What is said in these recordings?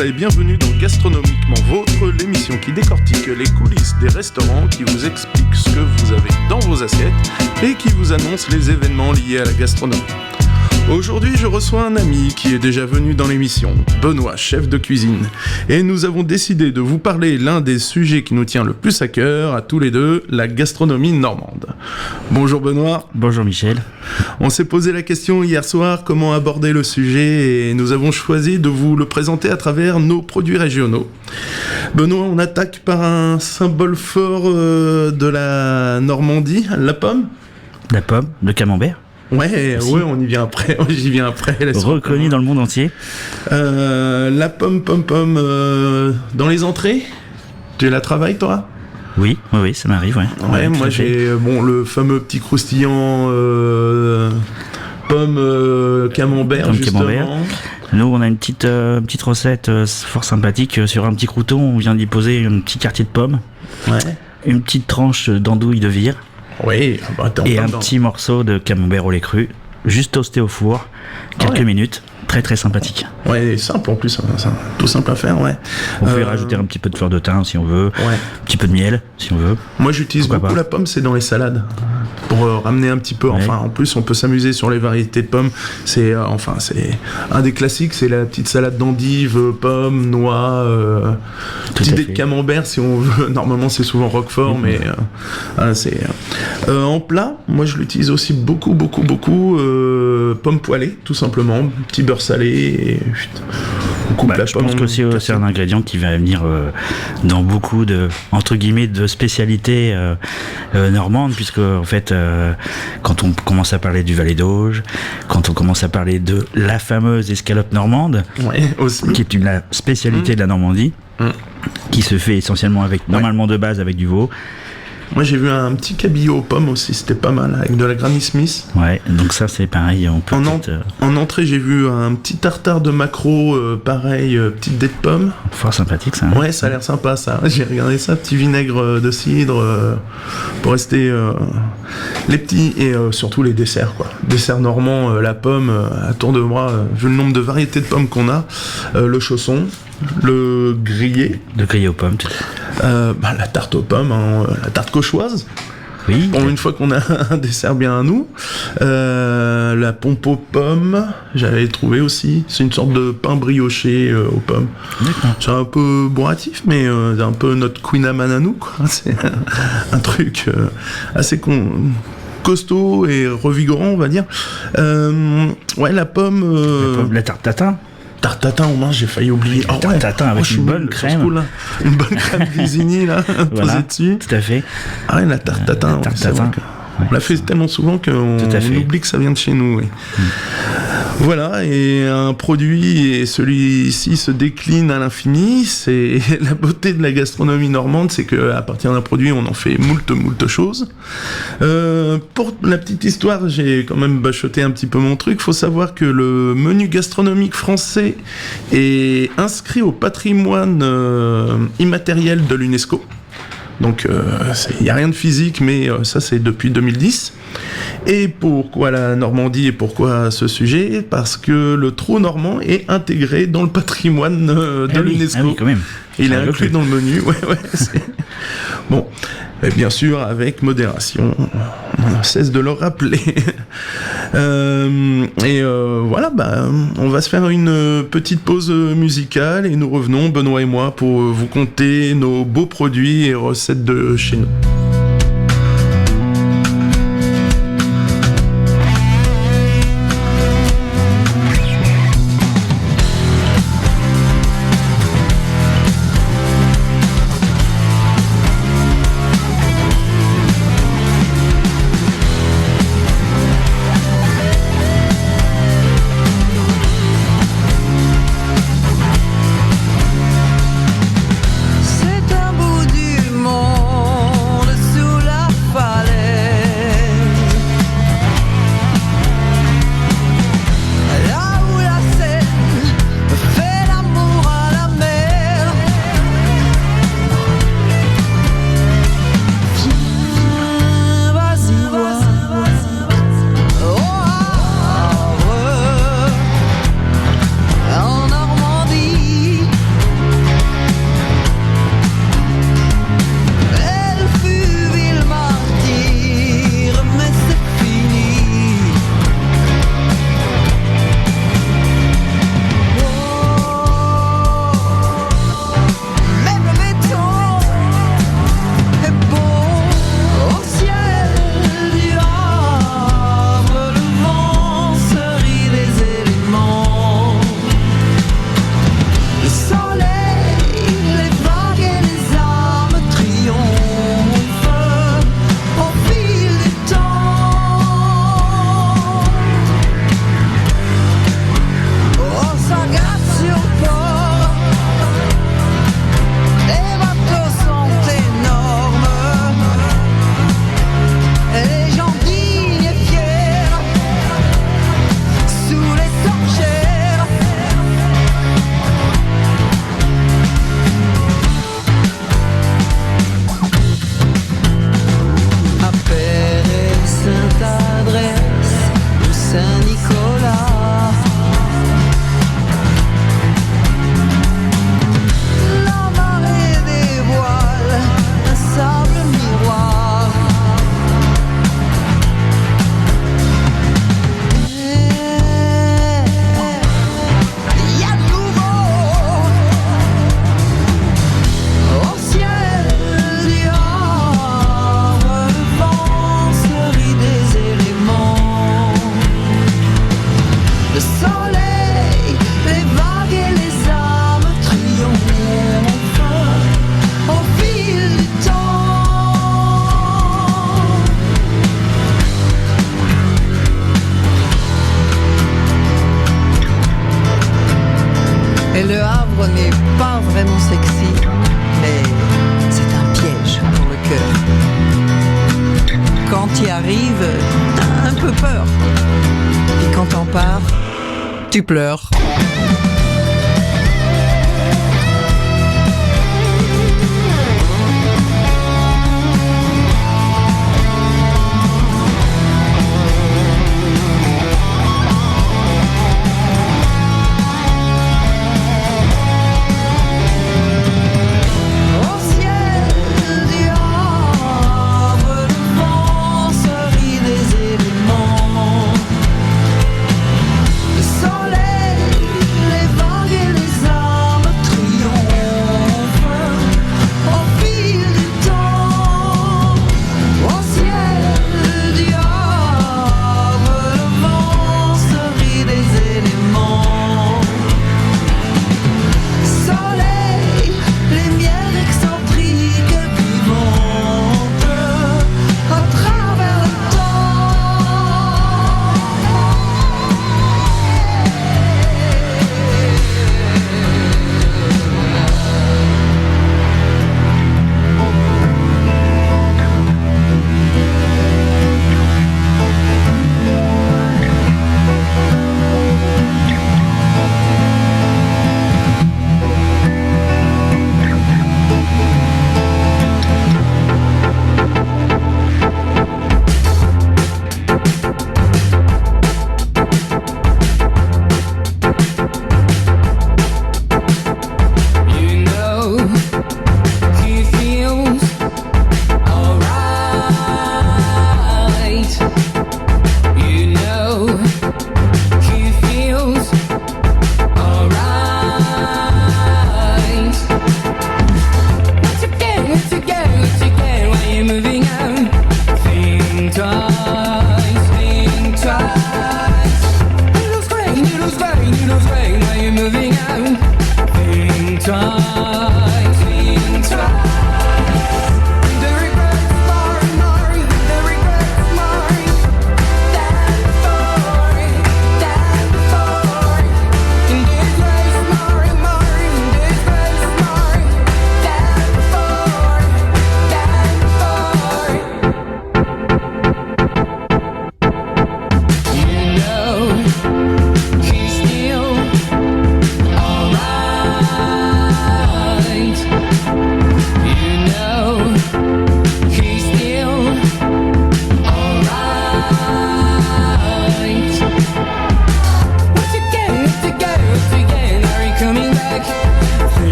bonjour et bienvenue dans Gastronomiquement Vôtre, l'émission qui décortique les coulisses des restaurants, qui vous explique ce que vous avez dans vos assiettes et qui vous annonce les événements liés à la gastronomie. Aujourd'hui, je reçois un ami qui est déjà venu dans l'émission, Benoît, chef de cuisine. Et nous avons décidé de vous parler l'un des sujets qui nous tient le plus à cœur, à tous les deux, la gastronomie normande. Bonjour Benoît. Bonjour Michel. On s'est posé la question hier soir, comment aborder le sujet, et nous avons choisi de vous le présenter à travers nos produits régionaux. Benoît, on attaque par un symbole fort de la Normandie, la pomme. La pomme, le camembert. Ouais, on y vient après. J'y viens après. Reconnu dans le monde entier. La pomme, dans les entrées. Tu la travailles, toi ? Oui, ça m'arrive, ouais. Ouais, moi j'ai le fameux petit croustillant pomme camembert, Pomme justement. Camembert. Nous, on a une petite recette fort sympathique. Sur un petit crouton, on vient d'y poser un petit quartier de pomme, une petite tranche d'andouille de vire. Oui, et un petit morceau de camembert au lait cru, juste toasté au four, quelques minutes, très très sympathique. Ouais, simple en plus, tout simple à faire, ouais. On peut y rajouter un petit peu de fleur de thym si on veut, un petit peu de miel si on veut. Moi j'utilise beaucoup la pomme, c'est dans les salades, pour ramener un petit peu, en plus on peut s'amuser sur les variétés de pommes, c'est un des classiques, c'est la petite salade d'endive, pommes, noix, petite dé de camembert si on veut, normalement c'est souvent roquefort, mais en plat, moi je l'utilise aussi beaucoup, pomme poêlée, tout simplement, petit beurre salé, et on coupe la pomme. Je pense que c'est un ingrédient qui va venir dans beaucoup de, entre guillemets, de spécialités normandes, puisque en fait, quand on commence à parler du Valet d'Auge, quand on commence à parler de la fameuse escalope normande, qui est la spécialité de la Normandie, qui se fait essentiellement normalement de base avec du veau. Moi j'ai vu un petit cabillaud aux pommes aussi, c'était pas mal, avec de la Granny Smith. Ouais, donc ça c'est pareil. On peut en entrée j'ai vu un petit tartare de maquereau, pareil, petite dé de pomme. Fort sympathique ça. Ouais, ça a l'air sympa ça. J'ai regardé ça, petit vinaigre de cidre, pour rester les petits, et surtout les desserts quoi. Dessert normand, la pomme, à tour de bras, vu le nombre de variétés de pommes qu'on a, le chausson, le grillé. Le grillé aux pommes, la tarte aux pommes, la tarte cauchoise. Oui. Bon, une fois qu'on a un dessert bien à nous, la pompe aux pommes, j'avais trouvé aussi. C'est une sorte de pain brioché aux pommes. D'accord. C'est un peu bourratif, mais c'est un peu notre Queen Amman à nous, quoi. C'est un truc assez costaud et revigorant, on va dire. La pomme. La tarte tatin. Tarte tatin, on mange, j'ai failli oublier. Tarte tatin avec une bonne crème. Une bonne crème Grésini, là, posée dessus. Tout à fait. Ah ouais, la tarte tatin. On l'a fait tellement souvent qu'on oublie que ça vient de chez nous. Oui. Voilà, et un produit, et celui-ci se décline à l'infini. C'est la beauté de la gastronomie normande, c'est qu'à partir d'un produit, on en fait moult choses. Pour la petite histoire, j'ai quand même bachoté un petit peu mon truc. Il faut savoir que le menu gastronomique français est inscrit au patrimoine immatériel de l'UNESCO. Donc il n'y a rien de physique, mais ça c'est depuis 2010. Et pourquoi la Normandie et pourquoi ce sujet ? Parce que le trot normand est intégré dans le patrimoine de l'UNESCO. Ah oui, quand même. Il est inclus dans le menu. Bon, et bien sûr avec modération. On ne cesse de le rappeler. Voilà, on va se faire une petite pause musicale et nous revenons, Benoît et moi, pour vous conter nos beaux produits et recettes de chez nous. C'est un bout du monde Havre n'est pas vraiment sexy, mais c'est un piège pour le cœur. Quand tu y arrives, t'as un peu peur. Et quand t'en pars, tu pleures.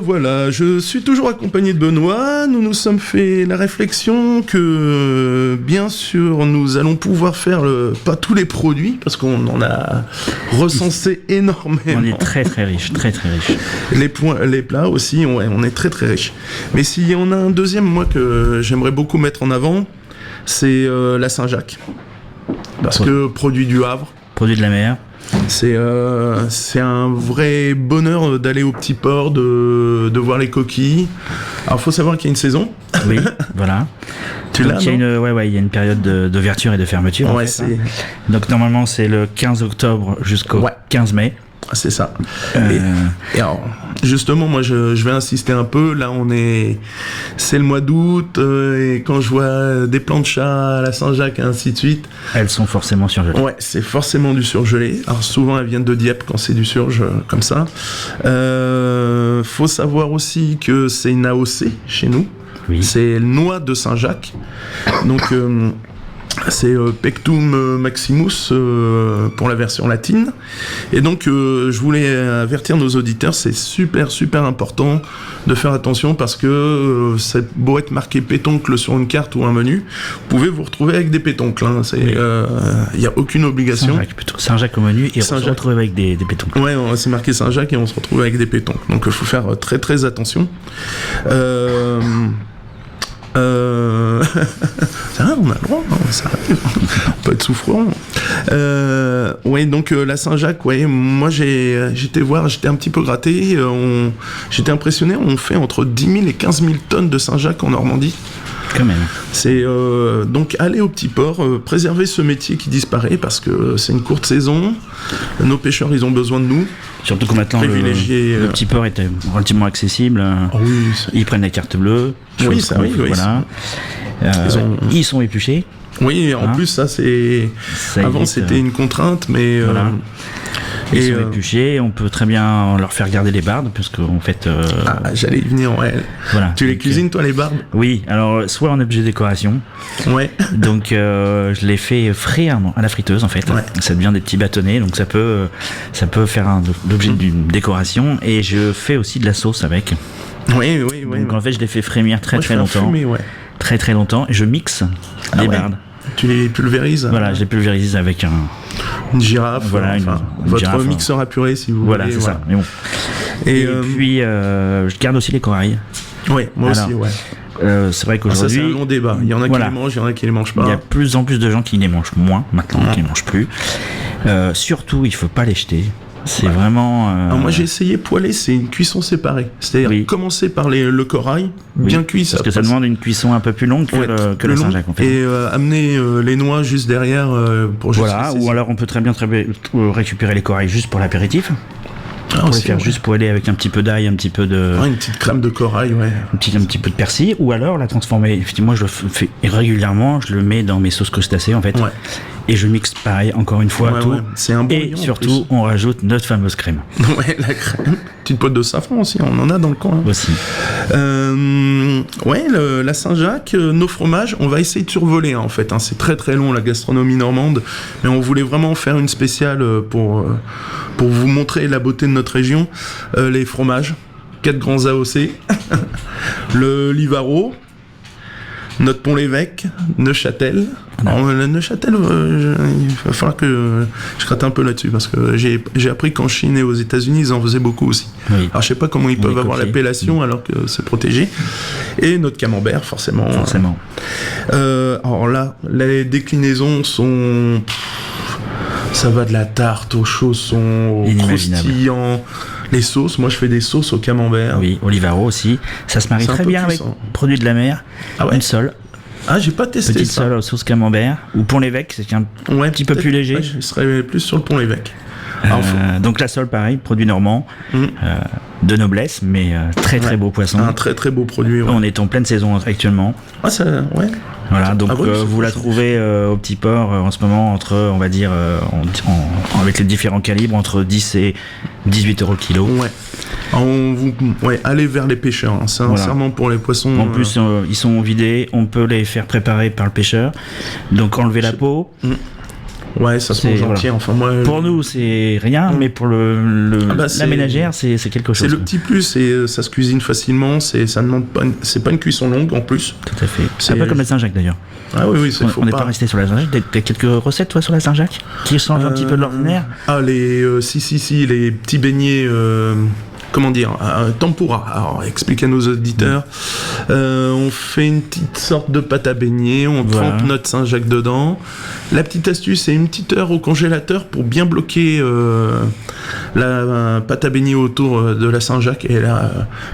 Voilà, je suis toujours accompagné de Benoît. Nous nous sommes fait la réflexion que, bien sûr, nous allons pouvoir faire pas tous les produits, parce qu'on en a recensé énormément. On est très très riche, très très riche. Les plats aussi, on est très très riche. Mais s'il y en a un deuxième, moi, que j'aimerais beaucoup mettre en avant, c'est la Saint-Jacques. Parce que produit du Havre. Produit de la mer. C'est un vrai bonheur d'aller au petit port, de voir les coquilles. Alors, faut savoir qu'il y a une saison. Oui, voilà. Donc, il y a une période d'ouverture et de fermeture. Ouais, en fait, hein. Donc, normalement, c'est le 15 octobre jusqu'au 15 mai. C'est ça. Et alors, justement, moi, je vais insister un peu. Là, c'est le mois d'août, et quand je vois des planchas à la Saint-Jacques et ainsi de suite. Elles sont forcément surgelées. Ouais, c'est forcément du surgelé. Alors, souvent, elles viennent de Dieppe quand c'est du surge comme ça. Faut savoir aussi que c'est une AOC chez nous. Oui. C'est le noix de Saint-Jacques. Donc, c'est Pectum Maximus pour la version latine. Et donc, je voulais avertir nos auditeurs, c'est super, super important de faire attention parce que c'est beau être marqué pétoncle sur une carte ou un menu, vous pouvez vous retrouver avec des pétoncles. Il n'y a aucune obligation. Saint-Jacques au menu et on se retrouve avec des pétoncles. Ouais, c'est marqué Saint-Jacques et on se retrouve avec des pétoncles. Donc, il faut faire très, très attention. Ça va, on a le droit, hein, ça arrive. On peut être souffrant. Donc la Saint-Jacques, moi j'étais un petit peu gratté. J'étais impressionné. On fait entre 10 000 et 15 000 tonnes de Saint-Jacques en Normandie. Quand même. C'est donc aller au petit port, préserver ce métier qui disparaît parce que c'est une courte saison. Nos pêcheurs, ils ont besoin de nous. Surtout que maintenant le petit port est relativement accessible. Oui, ils prennent la carte bleue. Oui, ça arrive. Voilà. Ils sont épluchés. Oui, en plus ça c'est. Avant c'était une contrainte, mais. Voilà. Ils sont épluchés, on peut très bien leur faire garder les bardes, puisque en fait... j'allais y venir, ouais. Voilà. Tu les cuisines, toi, les bardes ? Oui, alors, soit en objet de décoration. Ouais. Donc, je les fais frire à la friteuse, en fait. Ouais. Ça devient des petits bâtonnets, donc ça peut faire l'objet d'une décoration. Et je fais aussi de la sauce avec. Oui. Donc, en fait, je les fais frémir très longtemps. Très, très longtemps. Et je mixe les bardes. Tu les pulvérises ? Voilà, je les pulvérise avec une girafe, votre girafe, mixeur à purée si vous voulez. Voilà, c'est ça. Mais bon. Et puis, je garde aussi les corails. Oui, moi aussi, ouais. C'est vrai qu'aujourd'hui... ça, c'est un long débat. Il y en a qui les mangent, il y en a qui les mangent pas. Il y a de plus en plus de gens qui les mangent moins, maintenant, qui les mangent plus. Surtout, il faut pas les jeter. C'est vraiment... Alors moi j'ai essayé poêler, c'est une cuisson séparée. C'est-à-dire commencer par le corail, bien cuit. Parce que ça demande une cuisson un peu plus longue que le Saint-Jacques. En fait. Et amener les noix juste derrière pour juste... Voilà, ou alors on peut très bien récupérer les corails juste pour l'apéritif. Pour les faire juste poêler avec un petit peu d'ail, un petit peu de... une petite crème de corail, un petit peu de persil, ou alors la transformer. Effectivement, je le fais régulièrement, je le mets dans mes sauces crustacées en fait. Ouais. Et je mixe pareil, encore une fois, tout. C'est un bon et surtout, on rajoute notre fameuse crème. Ouais, la crème. Petite pote de safran aussi, on en a dans le coin. Aussi. La Saint-Jacques, nos fromages, on va essayer de survoler en fait. C'est très très long la gastronomie normande, mais on voulait vraiment faire une spéciale pour vous montrer la beauté de notre région. Les fromages, 4 grands AOC, le Livaro, notre Pont-l'Évêque, Neuchâtel. Alors, Neuchâtel, il va falloir que je gratte un peu là-dessus parce que j'ai appris qu'en Chine et aux États-Unis ils en faisaient beaucoup aussi. Oui. Alors je sais pas comment ils peuvent avoir l'appellation alors que c'est protégé. Et notre camembert, forcément. Alors là, les déclinaisons sont. Ça va de la tarte au chausson, au croustillant. Les sauces, moi je fais des sauces au camembert. Oui, au Livaro aussi. Ça se marie très bien avec produits de la mer. Une sole. Ah, j'ai pas testé petite ça. Petite sole sauce camembert. Ou Pont-l'Évêque, c'est un petit peu plus léger. Je serais plus sur le Pont-l'Évêque. Donc la sole, pareil, produit normand, de noblesse, mais très très beau poisson. Un très très beau produit. On est en pleine saison actuellement. Ah, ça, ouais. Voilà, donc vous la trouvez au petit port en ce moment entre, on va dire, avec les différents calibres, entre 10 et 18 € le kilo. Ouais. Allez vers les pêcheurs, sincèrement, pour les poissons. En plus, ils sont vidés, on peut les faire préparer par le pêcheur. Donc enlever la peau. Ouais, ça se mange entier. Enfin, moi, pour nous, c'est rien, mais pour la ménagère, c'est quelque chose. C'est le petit plus, et ça se cuisine facilement. Ça demande pas, c'est pas une cuisson longue en plus. Tout à fait. C'est un peu comme la Saint-Jacques d'ailleurs. Ah oui, on n'est pas resté sur la Saint-Jacques. T'as quelques recettes toi sur la Saint-Jacques qui changent un petit peu de l'ordinaire. Ah les petits beignets. comment dire, tempura. Alors, expliquez à nos auditeurs. On fait une petite sorte de pâte à beignet, on trempe notre Saint-Jacques dedans. La petite astuce, c'est une petite heure au congélateur pour bien bloquer la pâte à beignet autour de la Saint-Jacques, et là,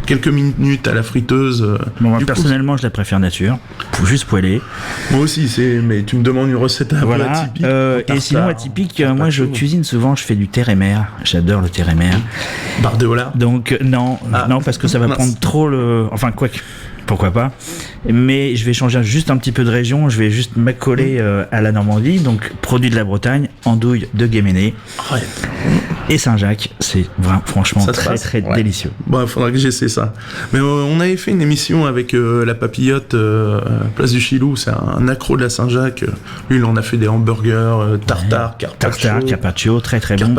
quelques minutes à la friteuse. Bon, moi, personnellement, je la préfère nature, juste poêlée. Moi aussi, mais tu me demandes une recette un peu atypique. Et sinon, atypique, moi, je cuisine souvent, je fais du terre-et-mer. J'adore le terre-et-mer. Bardéola. Donc, non, parce que ça va prendre trop le... Enfin, pourquoi pas. Mais je vais changer juste un petit peu de région, je vais juste m'accoler à la Normandie, donc produit de la Bretagne, andouille de Guéméné. Ouais. Et Saint-Jacques, c'est vraiment, franchement très délicieux. Bon, il faudra que j'essaie ça. Mais on avait fait une émission avec la Papillote, Place du Chilou, c'est un accro de la Saint-Jacques. Lui, il en a fait des hamburgers, tartare, carpaccio, très bon.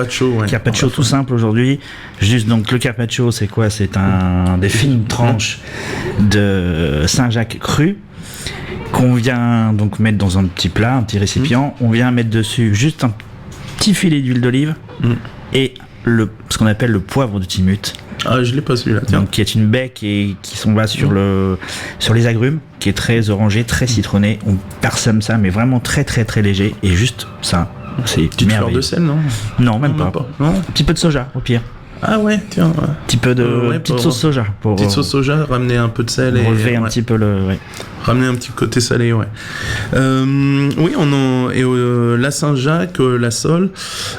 Carpaccio tout simple aujourd'hui. Juste, donc le carpaccio, c'est quoi? C'est des fines tranches de Saint-Jacques cru qu'on vient donc mettre dans un petit plat, un petit récipient. On vient mettre dessus juste un petit filet d'huile d'olive et ce qu'on appelle le poivre de Timut. Ah, je l'ai pas celui-là. Tiens. Donc, qui est une baie qui s'en va sur les agrumes, qui est très orangé, très citronné. On parsème ça, mais vraiment très léger, et juste ça. C'est petite fleur de sel, non? Non, même pas. Non. Un petit peu de soja, au pire. Ah ouais, tiens. Ouais. Un petit peu de petite sauce soja. Petite sauce soja, ramener un peu de sel et relever un petit peu ramener un petit côté salé, ouais. Oui, la Saint-Jacques, la Sole,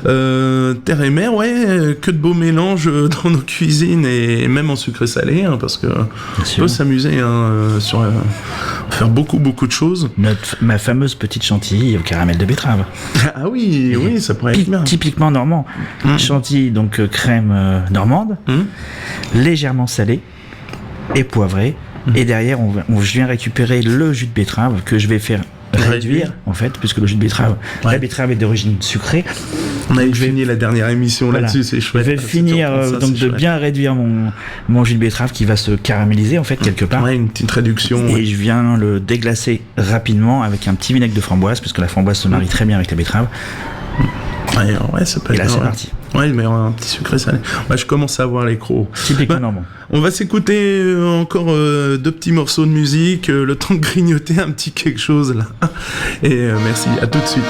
terre et mer, ouais, que de beaux mélanges dans nos cuisines, et même en sucré salé, parce que on peut s'amuser sur faire beaucoup de choses. Ma fameuse petite chantilly au caramel de betterave. Ah oui, ça pourrait être bien. Typiquement normand. Chantilly, donc crème normande, légèrement salée et poivrée. Et derrière, je viens récupérer le jus de betterave que je vais faire réduire, en fait, puisque le jus de betterave, la betterave est d'origine sucrée. On avait fini la dernière émission là-dessus, c'est chouette. Je vais finir bien réduire mon jus de betterave qui va se caraméliser, en fait, quelque part. Ouais, une petite réduction. Et je viens le déglacer rapidement avec un petit vinaigre de framboise, parce que la framboise se marie très bien avec la betterave. Ouais, ça peut être. Et là, c'est parti. Ouais, mais un petit sucré salé. Je commence à avoir les crocs. Typiquement normand. On va s'écouter encore 2 petits morceaux de musique, le temps de grignoter un petit quelque chose là. Et merci, à tout de suite.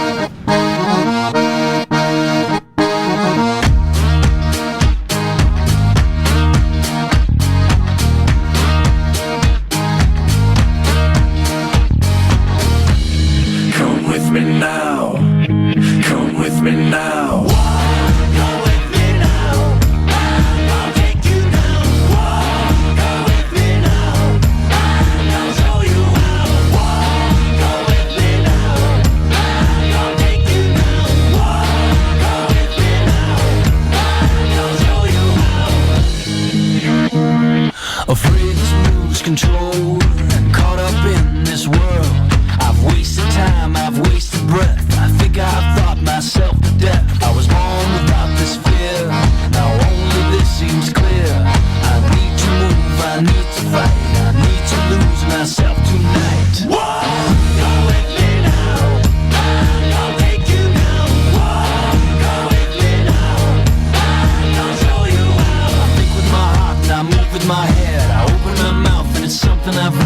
my head. I open my mouth and it's something I've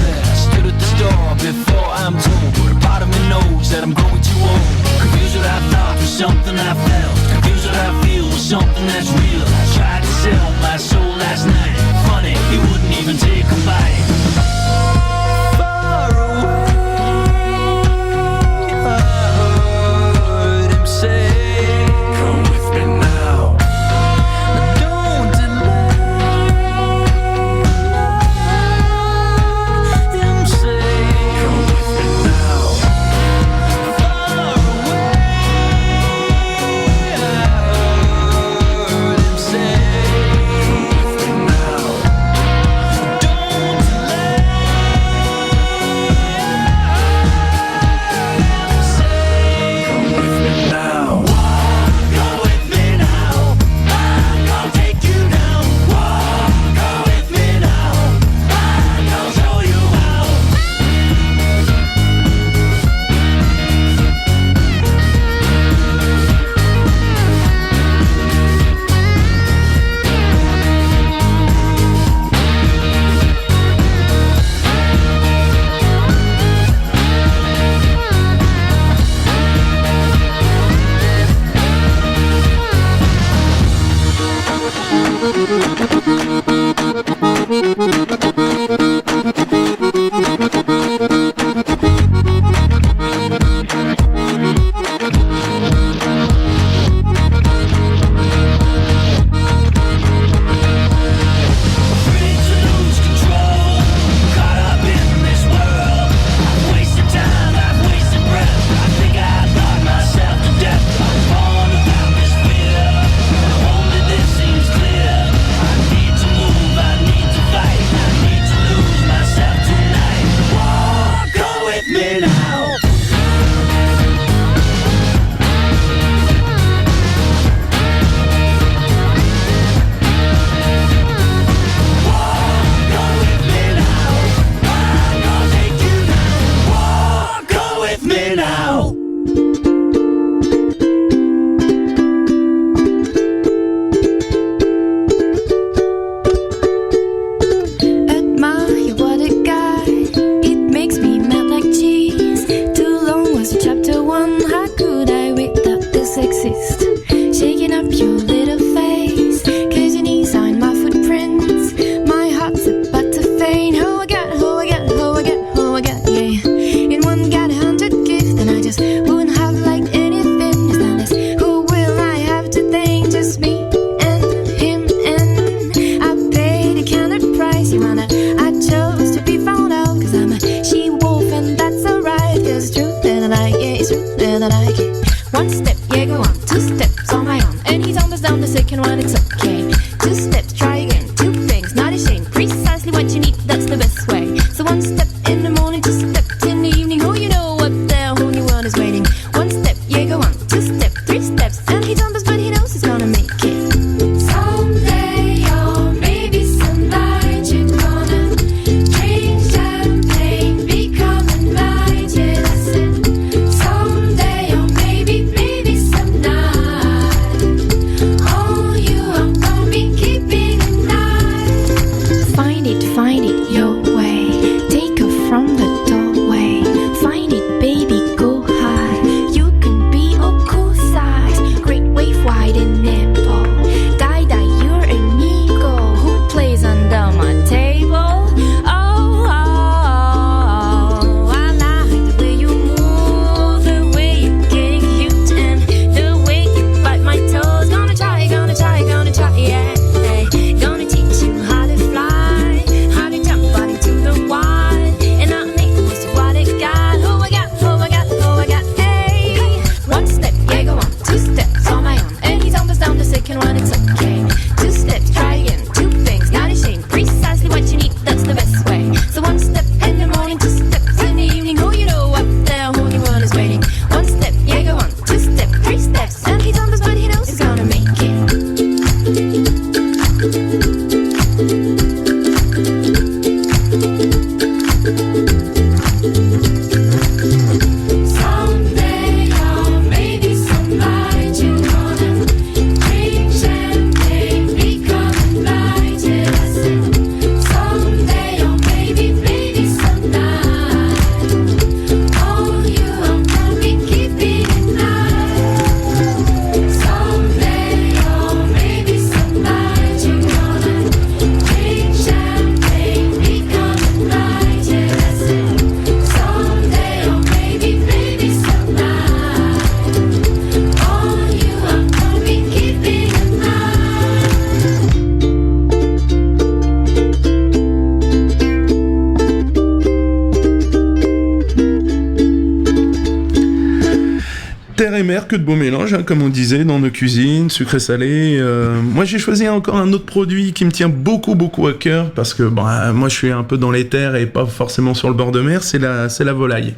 Terre et mer, que de beaux mélanges, hein, comme on disait, dans nos cuisines, sucré-salé. Moi, j'ai choisi encore un autre produit qui me tient beaucoup à cœur, parce que moi, je suis un peu dans les terres et pas forcément sur le bord de mer, c'est la volaille.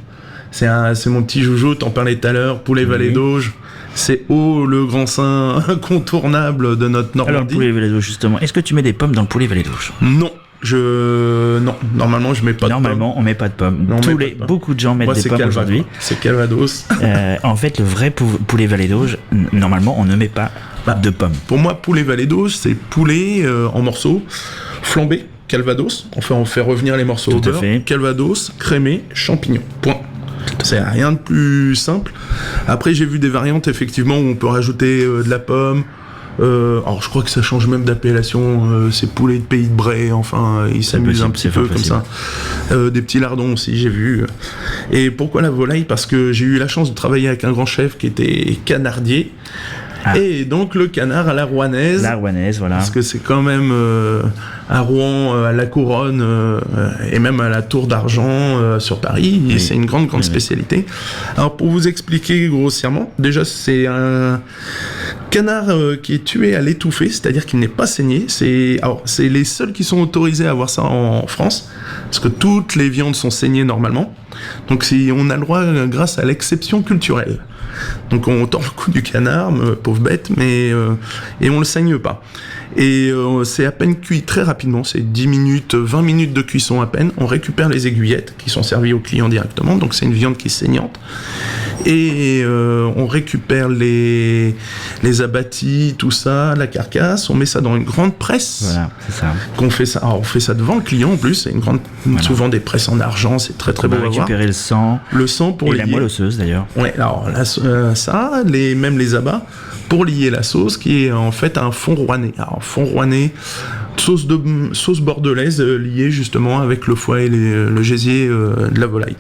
C'est mon petit joujou, t'en parlais tout à l'heure, poulet Vallée d'Auge. C'est le grand saint incontournable de notre Normandie. Alors, le poulet Vallée d'Auge, justement, est-ce que tu mets des pommes dans le poulet Vallée d'Auge ? Non. Non, normalement je mets pas de pommes. Normalement on met pas de pommes. Beaucoup de gens mettent des pommes aujourd'hui. C'est Calvados. En fait, le vrai poulet Vallée d'Auge, normalement on ne met pas de pommes. Pour moi, poulet Vallée d'Auge, c'est poulet en morceaux, flambé, Calvados. Enfin, on fait revenir les morceaux au beurre. Calvados, crémé, champignons. Point. C'est rien de plus simple. Après, j'ai vu des variantes effectivement où on peut rajouter de la pomme. Alors je crois que ça change même d'appellation, c'est poulet de pays de Bray, enfin ils s'amusent un petit peu comme ça. Des petits lardons aussi j'ai vu. Et pourquoi la volaille? Parce que j'ai eu la chance de travailler avec un grand chef qui était canardier. Et donc le canard à la rouennaise. La rouennaise, voilà. Parce que c'est quand même à Rouen, à la Couronne et même à la Tour d'Argent sur Paris. Et c'est une grande spécialité. Alors pour vous expliquer grossièrement, déjà c'est un canard qui est tué à l'étouffée, c'est-à-dire qu'il n'est pas saigné. C'est les seuls qui sont autorisés à avoir ça en France, parce que toutes les viandes sont saignées normalement. Donc on a le droit grâce à l'exception culturelle. Donc on tord le cou du canard, pauvre bête, mais et on le saigne pas. Et c'est à peine cuit très rapidement, c'est 10 minutes, 20 minutes de cuisson à peine. On récupère les aiguillettes qui sont servies aux clients directement, donc c'est une viande qui est saignante. Et on récupère les abattis, tout ça, la carcasse, on met ça dans une grande presse. Voilà, c'est ça. On fait ça devant le client en plus, c'est une grande, souvent des presses en argent, c'est très très beau à voir. On va récupérer le sang pour lier. La moelle osseuse d'ailleurs. Ouais, alors même les abats pour lier la sauce qui est en fait un fond rouennais. Alors fond rouennais, sauce bordelaise liée justement avec le foie et le gésier de la volaille.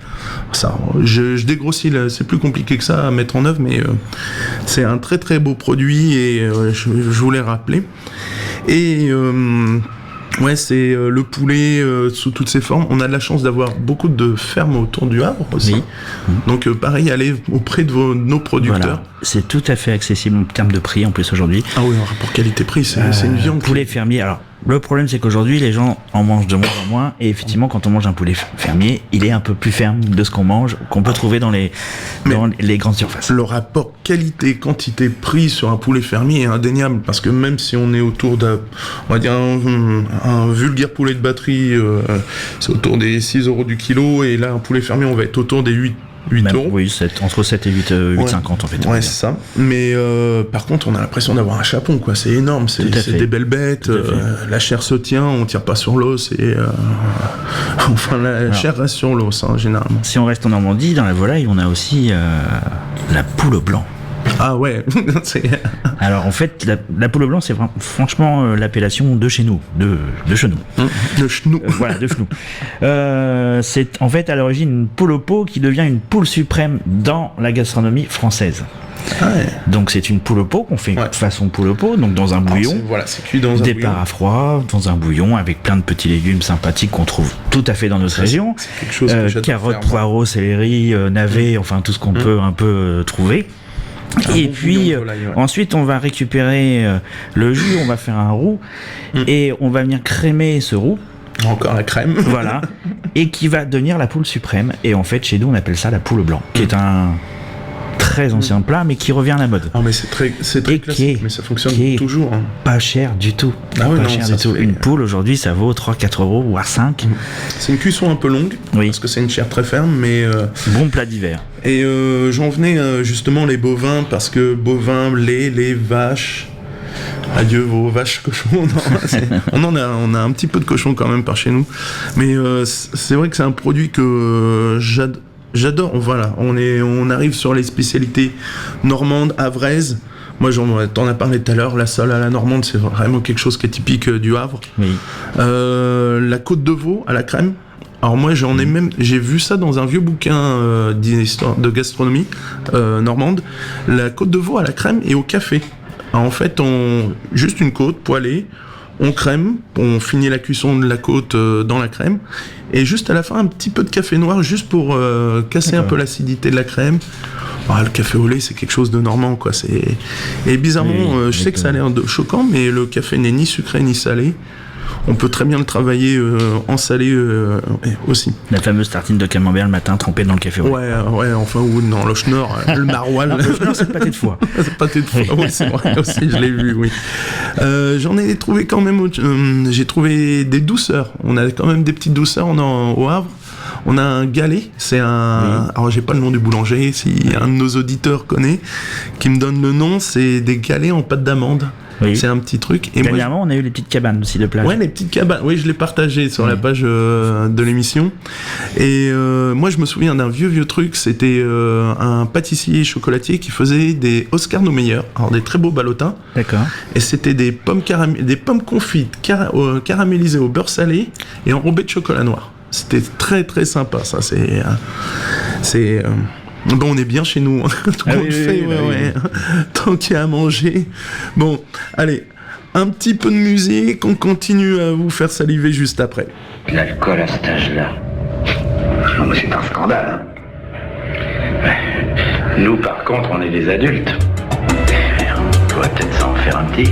Ça, je dégrossis, c'est plus compliqué que ça à mettre en œuvre, mais c'est un très très beau produit et je voulais rappeler. Et ouais, c'est le poulet sous toutes ses formes. On a de la chance d'avoir beaucoup de fermes autour du Havre aussi. Oui. Donc pareil, allez auprès de nos producteurs. Voilà. C'est tout à fait accessible en termes de prix en plus aujourd'hui. Ah oui, en rapport qualité-prix, c'est une viande. Poulet fermier, alors le problème c'est qu'aujourd'hui les gens en mangent de moins en moins et effectivement quand on mange un poulet fermier, il est un peu plus ferme de ce qu'on mange, qu'on peut trouver dans les grandes surfaces. Le rapport qualité-quantité-prix sur un poulet fermier est indéniable parce que même si on est autour on va dire un vulgaire poulet de batterie, c'est autour des 6 € du kilo et là un poulet fermier on va être autour des 8 euros. Oui, entre 7 et 8,50 en fait. Ouais, c'est ça. Mais par contre, on a l'impression d'avoir un chapon, quoi. C'est énorme, c'est des belles bêtes. La chair se tient, on tire pas sur l'os et enfin la chair reste sur l'os, hein, généralement. Si on reste en Normandie, dans la volaille, on a aussi la poule au blanc. Ah ouais. Alors en fait, la poule au blanc, c'est franchement l'appellation de chez nous, de chez nous. De chenou. Voilà, de chenou. C'est en fait à l'origine une poule au pot qui devient une poule suprême dans la gastronomie française. Ah ouais. Donc c'est une poule au pot qu'on fait façon poule au pot, donc dans un bouillon. C'est cuit dans un bouillon. Départ à froid, dans un bouillon avec plein de petits légumes sympathiques qu'on trouve tout à fait dans notre région. C'est quelque chose que carottes, poireaux, céleri, navets, enfin tout ce qu'on peut un peu trouver. Et puis ensuite on va récupérer le jus, on va faire un roux et on va venir crémer ce roux. Encore la crème. Voilà. Et qui va devenir la poule suprême. Et en fait chez nous on appelle ça la poule blanc, qui est un très ancien plat mais qui revient à la mode. Ah mais c'est très classique, mais ça fonctionne toujours. Hein. Pas cher du tout. Ah ouais, pas cher du tout. Une poule aujourd'hui ça vaut 3-4 €, voire 5. C'est une cuisson un peu longue, parce que c'est une chair très ferme, mais bon plat d'hiver. Et j'en venais justement les bovins, parce que bovins, les vaches. Adieu vos vaches, cochons. Non, on a un petit peu de cochons quand même par chez nous, mais c'est vrai que c'est un produit que j'adore. Voilà, on arrive sur les spécialités normandes, havraises. Moi, t'en as parlé tout à l'heure, la sole à la normande, c'est vraiment quelque chose qui est typique du Havre. Oui. La côte de veau à la crème. Alors moi, j'ai vu ça dans un vieux bouquin de gastronomie normande. La côte de veau à la crème et au café. Alors, en fait, juste une côte poêlée, on crème, on finit la cuisson de la côte dans la crème, et juste à la fin, un petit peu de café noir, juste pour casser un peu l'acidité de la crème. Ah, le café au lait, c'est quelque chose de normand, quoi. Et bizarrement, je sais que ça a l'air choquant, mais le café n'est ni sucré ni salé. On peut très bien le travailler en salé aussi. La fameuse tartine de camembert le matin trempée dans le café. Ouais, enfin, ou dans le schnorr, le maroilles. Le schnorr, c'est le pâté de foie. C'est le pâté de foie, oui, c'est vrai aussi, je l'ai vu, oui. J'en ai trouvé quand même, j'ai trouvé des douceurs. On a quand même des petites douceurs au Havre. On a un galet, alors j'ai pas le nom du boulanger, si un de nos auditeurs connaît, qui me donne le nom, c'est des galets en pâte d'amande. Oui. C'est un petit truc. Et dernièrement, on a eu les petites cabanes aussi de plage. Ouais, les petites cabanes. Oui, je l'ai partagé sur la page de l'émission. Et moi, je me souviens d'un vieux truc. C'était un pâtissier chocolatier qui faisait des Oscar nos meilleurs. Alors, des très beaux ballotins. D'accord. Et c'était des pommes confites caramélisées au beurre salé et enrobées de chocolat noir. C'était très très sympa, ça. Bon, on est bien chez nous. Tout le monde fait, ouais. Tant qu'il y a à manger. Bon, allez, un petit peu de musique. On continue à vous faire saliver juste après. L'alcool à cet âge-là. Non, mais c'est un scandale. Hein. Nous, par contre, on est des adultes. On pourrait peut-être s'en faire un petit.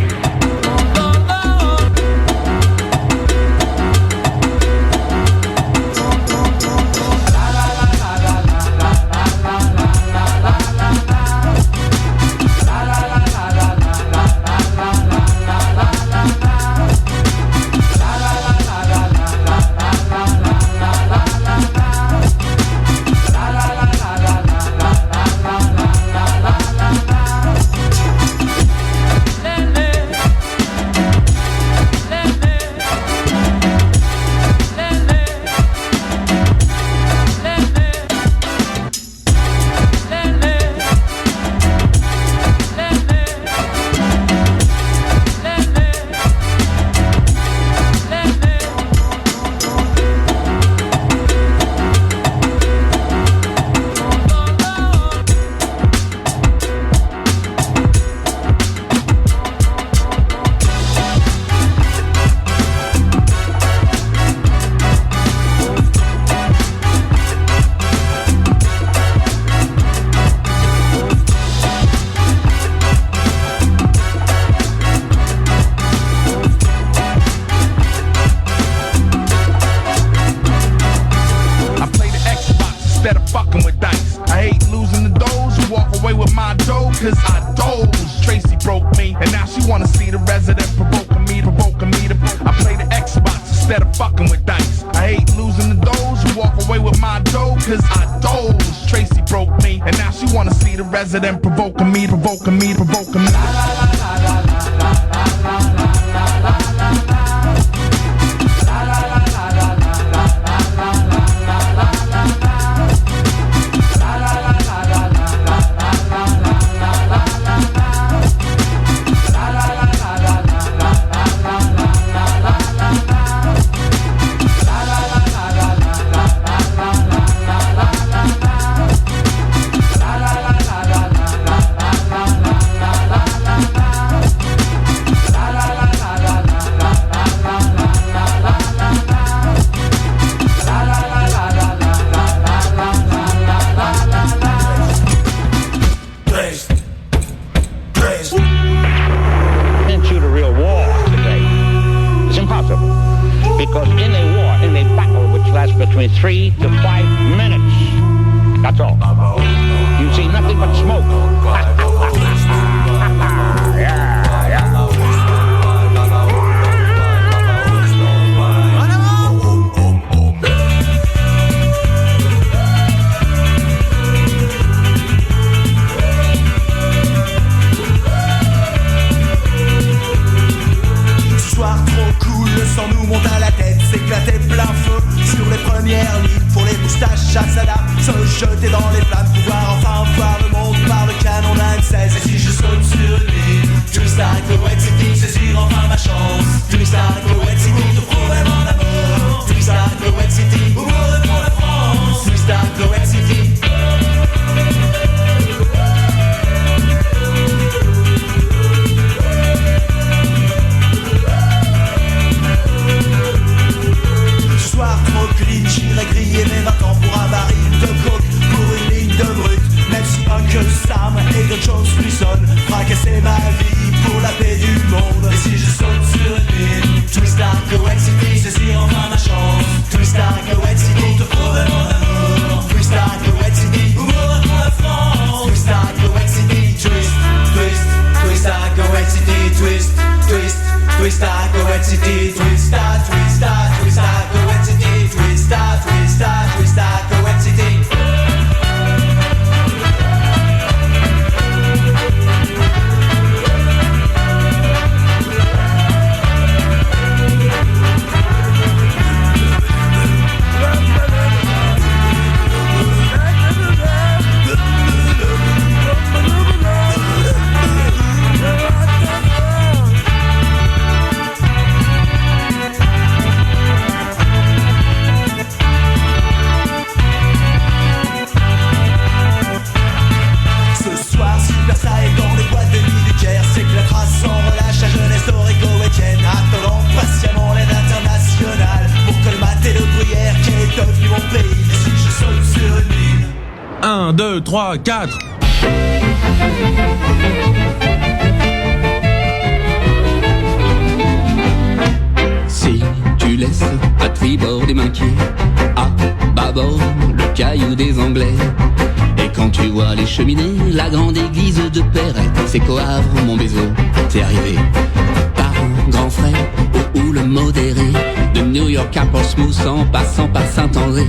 Resident provoking me, provoking me, provoking me. Because in a war, in a battle which lasts between 3 to 5 minutes, that's all. You see nothing but smoke. Sans nous monte à la tête, s'éclater plein feu sur les premières lignes pour les moustaches à Saddam, se jeter dans les flammes, pouvoir enfin voir le monde par lequel 2, 3, 4. Si tu laisses à tribord des manquiers, à bâbord le caillou des Anglais, et quand tu vois les cheminées, la grande église de Perret, c'est qu'au Havre, mon bézo, t'es arrivé. Par un grand frère, ou le modéré, de New York à Portsmouth en passant par Saint-André.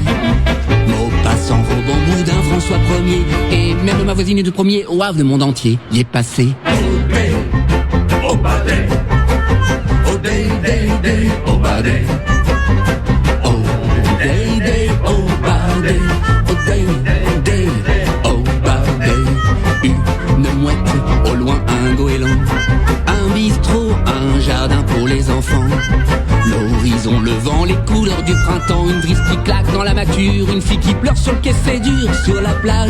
Mot passant au bon bout d'un François Ier, et mère de ma voisine du premier, au Havre, le monde entier y est passé. Oh day, oh bad day, oh day, day, day, oh bad day, oh day, day, oh bad day, oh day, day, oh bad day. Une mouette, au loin un goéland, un bistrot, un jardin pour les enfants. L'horizon, le vent, les couleurs du printemps, une brise qui claque dans la mâture, une fille qui pleure sur le quai, c'est dur, sur la plage,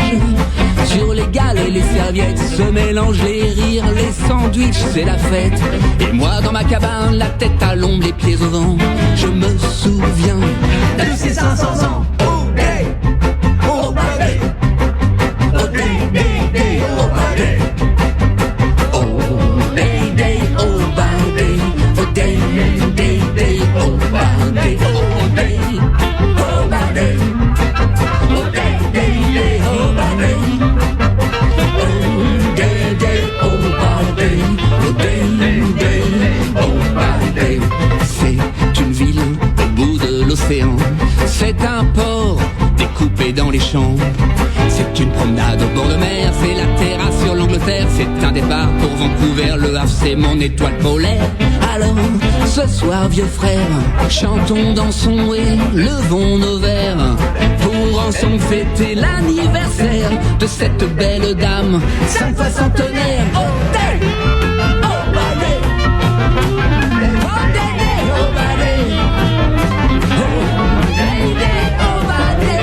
sur les galets, les serviettes, se mélangent les rires, les sandwichs, c'est la fête. Et moi dans ma cabane, la tête à l'ombre, les pieds au vent, je me souviens de ces 500 ans. Oh day, oh bad day, oh day, day, day, oh bad day, oh day, day, oh bad day, oh day, day, day, oh bad day, oh day, oh bad day, oh day, day, day, oh bad day, oh day, day, oh bad day, oh day, day, oh bad day. C'est une ville au bout de l'océan, c'est un port découpé dans les champs, c'est une promenade au bord de mer, c'est la terrasse sur l'Angleterre, c'est un départ pour Vancouver, le Havre c'est mon étoile polaire. Alors ce soir vieux frère, chantons, dansons et levons nos verres pour ensemble fêter l'anniversaire de cette belle dame 5 fois centenaire. Oh day, oh bad day, oh day, day, oh bad day, oh day, day, oh bad day,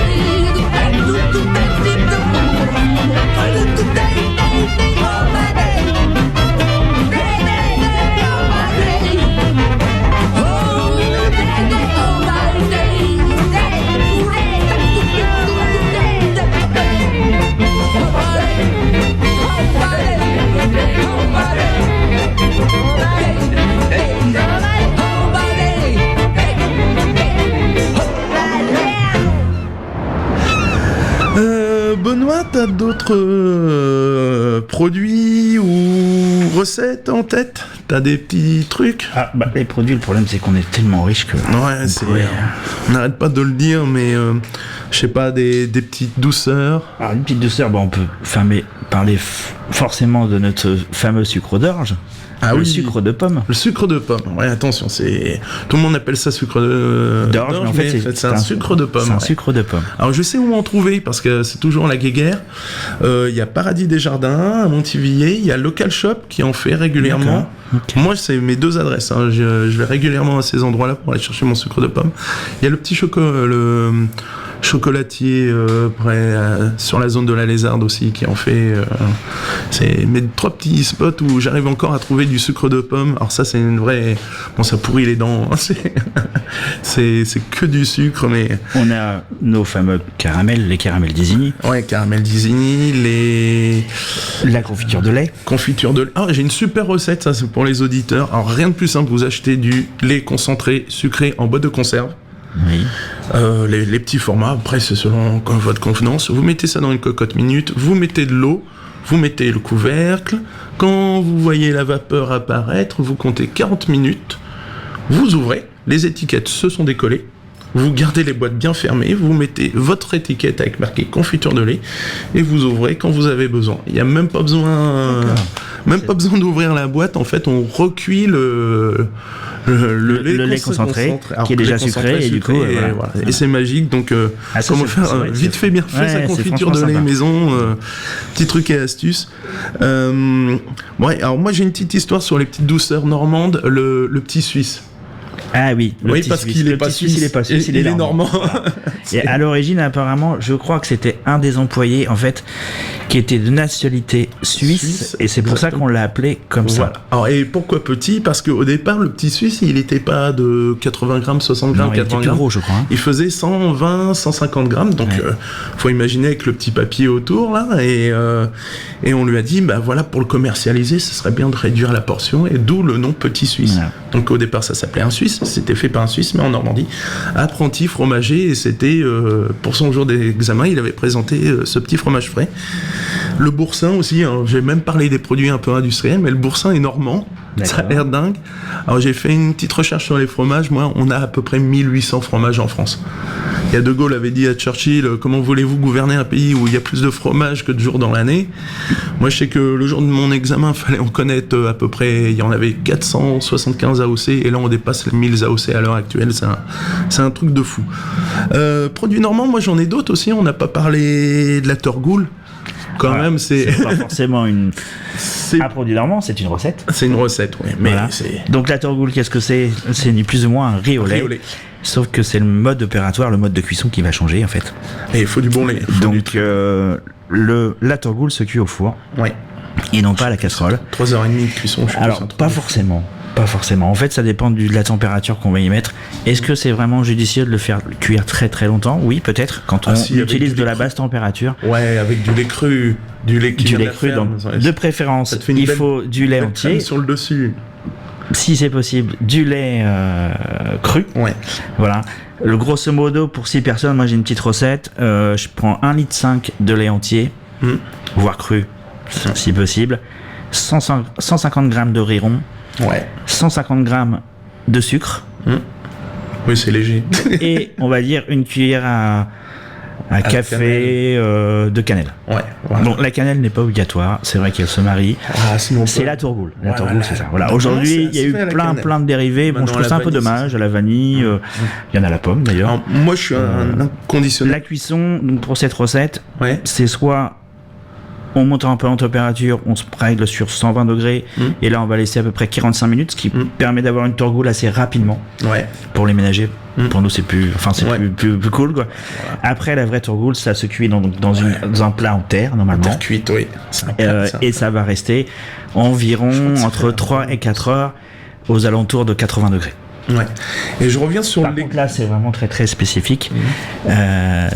Benoît, t'as d'autres produits ou recettes en tête? T'as des petits trucs? Ah, bah, les produits, le problème c'est qu'on est tellement riche que... Ouais, on n'arrête pas de le dire, mais je sais pas, des petites douceurs. Alors, une petite douceur, bah, on peut parler forcément de notre fameux sucre d'orge. Ah le oui, sucre de pomme. Le sucre de pomme. Ouais, attention, tout le monde appelle ça sucre d'orge, mais en fait, c'est un sucre de pomme. C'est un sucre de pomme. Alors, je sais où en trouver parce que c'est toujours la guéguerre. Il y a Paradis des Jardins à Montivilliers. Il y a Local Shop qui en fait régulièrement. Okay. Moi, c'est mes deux adresses. Hein. Je vais régulièrement à ces endroits-là pour aller chercher mon sucre de pomme. Il y a le petit chocolatier sur la zone de la Lézarde aussi qui en fait. C'est mes 3 petits spots où j'arrive encore à trouver du sucre de pomme. Alors ça, c'est une vraie... Bon, ça pourrit les dents. C'est que du sucre, mais... On a nos fameux caramels, les caramels d'Isigny. Ouais, caramels d'Isigny, la confiture de lait. Confiture de lait. Ah, j'ai une super recette, ça, c'est pour les auditeurs. Alors, rien de plus simple, vous achetez du lait concentré, sucré en boîte de conserve. Oui. Les petits formats, après c'est selon votre convenance. Vous mettez ça dans une cocotte minute, vous mettez de l'eau, vous mettez le couvercle. Quand vous voyez la vapeur apparaître, vous comptez 40 minutes, vous ouvrez, les étiquettes se sont décollées, vous gardez les boîtes bien fermées, vous mettez votre étiquette avec marqué confiture de lait et vous ouvrez quand vous avez besoin. Il n'y a même pas besoin d'ouvrir la boîte, en fait on recuit le lait concentré qui est déjà sucré et du coup voilà. Et c'est magique, donc comment faire vite fait bien fait sa confiture de lait maison, petit truc et astuce. Ouais, alors moi j'ai une petite histoire sur les petites douceurs normandes, le petit suisse. Ah oui, parce qu'il est pas suisse, il est normand. Et à l'origine, apparemment, je crois que c'était un des employés. En fait, qui était de nationalité suisse et c'est pour ça qu'on l'a appelé comme ça. Alors, et pourquoi petit ? Parce qu'au départ, le petit suisse, il n'était pas de 80 grammes, 60 grammes, 80 grammes. Il était plus gros, je crois. Il faisait 120, 150 grammes. Donc, faut imaginer avec le petit papier autour, là. Et on lui a dit, bah voilà, pour le commercialiser, ce serait bien de réduire la portion. Et d'où le nom petit suisse. Ouais. Donc, au départ, ça s'appelait un suisse. C'était fait par un suisse, mais en Normandie. Apprenti fromager. Et c'était, pour son jour d'examen, il avait présenté ce petit fromage frais. Le boursin aussi, hein, j'ai même parlé des produits un peu industriels, mais le boursin est normand. D'accord. Ça a l'air dingue. Alors j'ai fait une petite recherche sur les fromages. Moi, on a à peu près 1800 fromages en France. Il y a De Gaulle avait dit à Churchill, comment voulez-vous gouverner un pays où il y a plus de fromages que de jours dans l'année ? Moi, je sais que le jour de mon examen, il fallait en connaître à peu près, il y en avait 475 AOC, et là on dépasse les 1000 AOC à l'heure actuelle. C'est un truc de fou. Produits normands, moi j'en ai d'autres aussi. On n'a pas parlé de la Torgoule. Quand même, c'est pas forcément un produit normand, c'est une recette. C'est une recette, oui. Mais voilà. Donc la Torgoule, qu'est-ce que c'est ? C'est ni plus ou moins un riz au lait. Sauf que c'est le mode opératoire, le mode de cuisson qui va changer en fait. Et il faut du bon lait. Donc la Torgoule se cuit au four. Oui. Et non pas à la casserole. 3h30 de cuisson. Alors pas forcément. Pas forcément. En fait, ça dépend de la température qu'on va y mettre. Est-ce que c'est vraiment judicieux de le faire cuire très très longtemps ? Oui, peut-être. Quand on utilise de la basse température. Ouais, avec du lait cru. Du lait cru, donc de préférence, il faut du lait entier. Sur le dessus. Si c'est possible, du lait cru. Ouais. Voilà. Le grosso modo, pour 6 personnes, moi j'ai une petite recette. Je prends 1,5 litre de lait entier, voire cru, si possible. 150 grammes de riz rond. Ouais. 150 grammes de sucre. Oui, c'est léger. Et on va dire une cuillère à café de cannelle. Ouais. Voilà. Bon, la cannelle n'est pas obligatoire. C'est vrai qu'elle se marie. C'est la Torgoule. La Torgoule, c'est ça. Voilà. Aujourd'hui, il y a eu plein de dérivés. Bon, je trouve ça un peu dommage. À la vanille, il y en a à la pomme d'ailleurs. Alors, moi, je suis un inconditionnel. La cuisson, donc pour cette recette, c'est soit on monte un peu en température, on se règle sur 120 degrés, et là on va laisser à peu près 45 minutes, ce qui permet d'avoir une Torgoule assez rapidement pour les ménagers. Pour nous c'est plus cool quoi. Voilà. Après la vraie Torgoule, ça se cuit dans un plat en terre normalement. Terre cuite, oui. Et ça va rester environ entre 3 et 4 heures aux alentours de 80 degrés. Ouais. Et je reviens sur Par contre, là, c'est vraiment très très spécifique.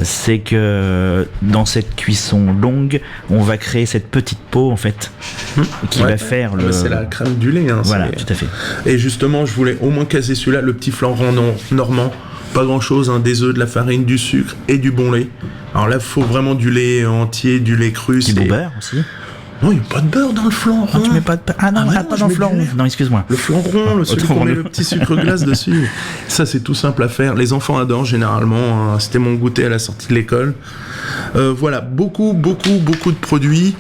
C'est que dans cette cuisson longue, on va créer cette petite peau en fait qui va faire le. C'est la crème du lait. Hein, voilà, tout à fait. Et justement, je voulais au moins caser celui-là, le petit flanc normand. Pas grand-chose, hein, des œufs, de la farine, du sucre et du bon lait. Alors là, il faut vraiment du lait entier, du lait cru. Du beurre aussi. Non, il n'y a pas de beurre dans le flan rond. Tu mets pas de beurre. Ah non, pas dans le flan rond. Non, excuse-moi. Le flan rond, celui qu'on met le petit sucre glace dessus. Ça, c'est tout simple à faire. Les enfants adorent généralement. Hein. C'était mon goûter à la sortie de l'école. Voilà, beaucoup de produits.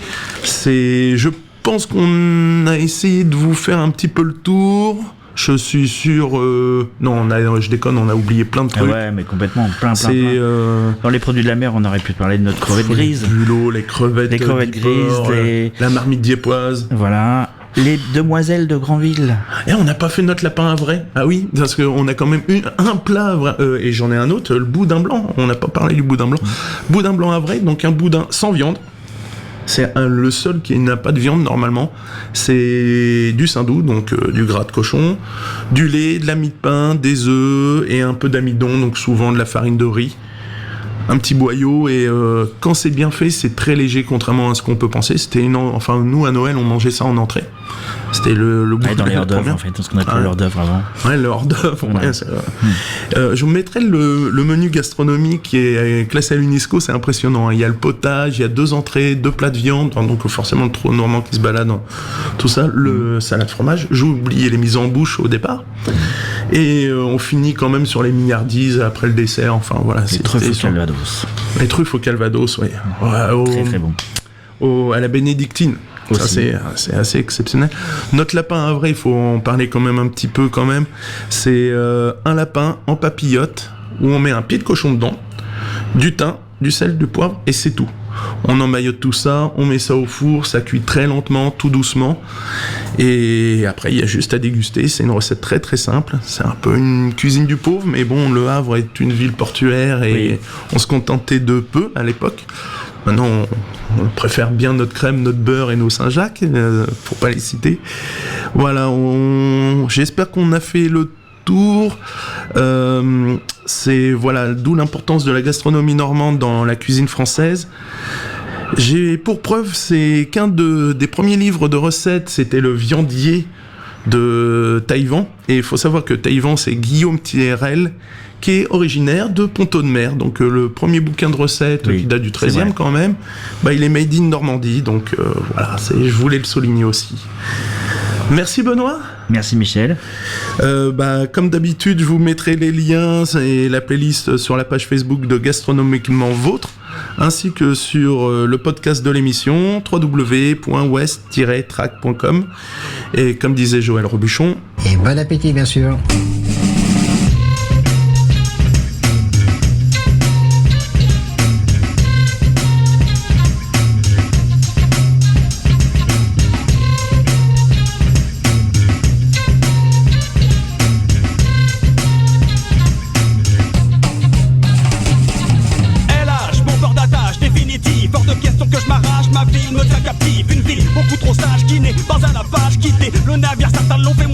Je pense qu'on a essayé de vous faire un petit peu le tour. Je suis sûr... Non, je déconne, on a oublié plein de trucs. Ouais, mais complètement, plein. Dans les produits de la mer, on aurait pu parler de notre crevette grise. Les bulots, les crevettes grises, la marmite diepoise. Voilà. Les demoiselles de Granville. Et on n'a pas fait notre lapin à vrai. Ah oui, parce qu'on a quand même un plat à vrai. Et j'en ai un autre, le boudin blanc. On n'a pas parlé du boudin blanc. Boudin blanc à vrai, donc un boudin sans viande. C'est le seul qui n'a pas de viande normalement. C'est du saindoux, donc du gras de cochon, du lait, de la mie de pain, des œufs et un peu d'amidon, donc souvent de la farine de riz. Un petit boyau et quand c'est bien fait, c'est très léger contrairement à ce qu'on peut penser. Enfin nous à Noël, on mangeait ça en entrée. C'était le bout dans les hors d'œuvre en fait, ce qu'on appelle le hors d'œuvre avant. Ouais, le hors d'œuvre. Je vous mettrai le menu gastronomique qui est classé à l'UNESCO, c'est impressionnant. Il y a le potage, il y a 2 entrées, 2 plats de viande, donc forcément le trou normand qui se balade, tout ça, le salade fromage. J'ai oublié les mises en bouche au départ. Et on finit quand même sur les milliardises après le dessert. Enfin voilà, les truffes au Calvados. Les truffes au Calvados, oui. Très très bon. À la bénédictine. Ça, c'est assez exceptionnel. Notre lapin à vrai, il faut en parler quand même un petit peu quand même. C'est un lapin en papillote où on met un pied de cochon dedans, du thym, du sel, du poivre et c'est tout. On emmaillote tout ça, on met ça au four, ça cuit très lentement, tout doucement. Et après, il y a juste à déguster. C'est une recette très très simple. C'est un peu une cuisine du pauvre, mais bon, Le Havre est une ville portuaire et on se contentait de peu à l'époque. Maintenant, on préfère bien notre crème, notre beurre et nos Saint-Jacques, pour pas les citer. Voilà, j'espère qu'on a fait le tour. C'est voilà, d'où l'importance de la gastronomie normande dans la cuisine française. J'ai pour preuve, c'est qu'un des premiers livres de recettes, c'était le Viandier de Taïwan. Et il faut savoir que Taïwan, c'est Guillaume Thierrel, qui est originaire de Ponto-de-Mer. Donc le premier bouquin de recettes, qui date du 13e quand même, il est made in Normandie. Donc voilà, je voulais le souligner aussi. Merci Benoît. Merci Michel. Comme d'habitude, je vous mettrai les liens et la playlist sur la page Facebook de Gastronomiquement Vôtre, ainsi que sur le podcast de l'émission www.west-track.com. Et comme disait Joël Robuchon, et bon appétit bien sûr.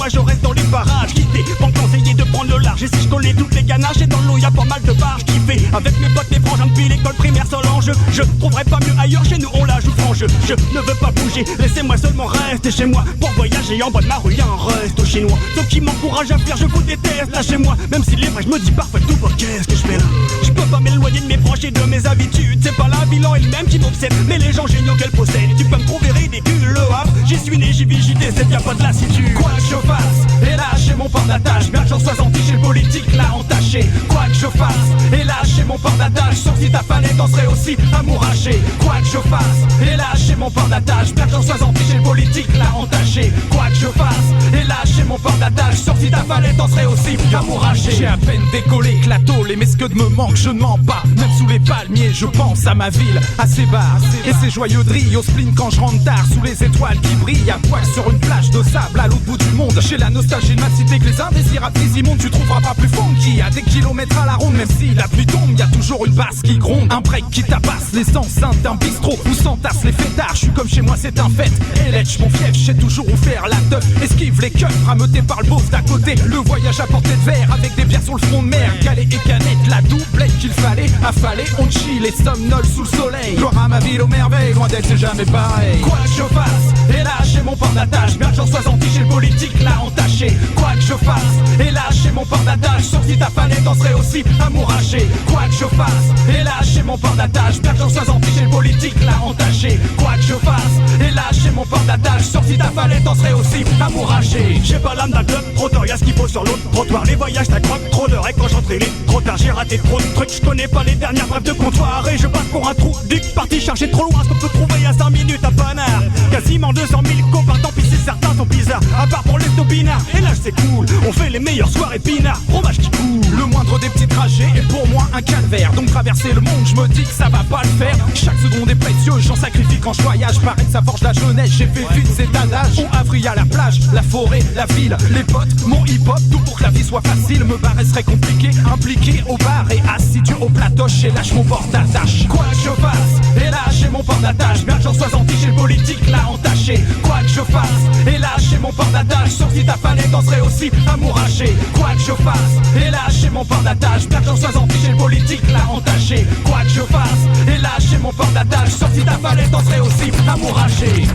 Je reste dans les barrages, quitté, pas conseillé de prendre le large. Et si je connais toutes les ganaches, et dans l'eau y'a pas mal de barges qui fait. Avec mes potes, mes frangins depuis l'école primaire sans l'enjeu. Je trouverai pas mieux ailleurs, chez nous on la joue franc-jeu. Je ne veux pas bouger, laissez-moi seulement rester chez moi. Pour voyager en bas de ma rue, y'a un resto chinois. Ceux qui m'encouragent à faire, je vous déteste là chez moi. Même s'il est vrai, je me dis parfois tout, qu'est-ce que je fais là? Je peux pas m'éloigner de mes proches et de mes habitudes. C'est pas la bilan elle-même qui m'obsède, mais les gens géniaux qu'elle possède. Tu peux me trouver ridicule, le Havre. J'y suis né, j'y vis, j'y décède, y'a pas de lassitude. Quoi que je fasse, et là chez mon port d'attache, bien que j'en sois anti, j'ai le politique là entaché. Quoi que je fasse, et là chez mon port d'attache, sauf si ta palette en serait aussi amourachée. Quoi que je fasse, et là chez mon port d'attache, bien que j'en sois anti, j'ai le politique là entaché. Quoi que je fasse, et là chez mon port d'attache, sauf si ta palette en serait aussi amourachée. J'ai à peine décollé que la tôle, les mesqueudes me manquent, je ne mens pas. Même sous les palmiers, je pense à ma ville, à ses bars et ses joyeux drilles au spleen quand je rentre tard, sous les étoiles qui brillent à poil sur une plage de sable à l'autre bout du monde. Chez la nostalgie de ma cité que les indésirables des immondes, tu trouveras pas plus funky à des kilomètres à la ronde. Même si la pluie tombe, y'a toujours une basse qui gronde, un break qui tabasse les enceintes d'un bistrot où s'entassent les fêtards. Je suis comme chez moi, c'est un fait. Et l'edge, mon fief, j'sais toujours où faire la teuf. Esquive les keufs, rameutés par le beauf d'à côté. Le voyage à portée de verre avec des bières sur le front de mer. Calais et canettes, la doublette qu'il fallait affaler. On chill et somnole sous le soleil. Gloire à ma ville aux merveilles, loin d'elle c'est jamais pareil. Quoi que je fasse, et là chez mon port d'attache, bien que j'en sois anti, j'ai le politique là entaché. Quoi que je fasse, et là chez mon port d'attache, sauf si ta palette en serait aussi amourachée. Quoi que je fasse, et là chez mon port d'attache, bien que j'en sois anti, j'ai le politique là entaché. Quoi que je fasse, et là chez mon port d'attache, sauf si ta palette en serait aussi amourachée. J'ai pas l'âme d'un club, trop tard, y'a ce qu'il faut sur l'autre trottoir. Les voyages t'accroquent, trop d'heures, et quand j'entrais les trop tard, j'ai raté trop de trucs. Je connais pas les dernières brèves de comptoir, et je passe pour un trou duc, parti chercher trop loin ce qu'on peut trouver à 5 minutes à Panard. Quasiment 200 000 copains, tant pis si certains sont bizarres, à part pour les topinards. Et là c'est cool, on fait les meilleures soirées pinards, fromage qui coule. Le moindre des petits trajets est pour moi un calvaire. Donc traverser le monde, je me dis que ça va pas le faire. Chaque seconde est précieuse, j'en sacrifie quand je voyage. Paraît que ça forge la jeunesse, j'ai fait vite cet adage. On avrille à la plage, la forêt, la ville, les potes, mon hip-hop. Tout pour que la vie soit facile, me barrer serait compliqué. Impliqué au bar et assidu au platoche. Et lâche mon port d'attache. Quoi que je fasse, et lâche mon port d'attache. Bien que j'en sois anti, j'ai le politique là entaché. Quoi que je fasse, et lâche mon port d'attache. Sauf si ta palette en serait aussi amourachée. Quoi que je fasse, et lâche mon port d'attache. Bien que j'en sois anti, j'ai le politique là entaché. Quoi que je fasse, et lâche mon port d'attache. Sauf si ta palette en serait aussi amourachée.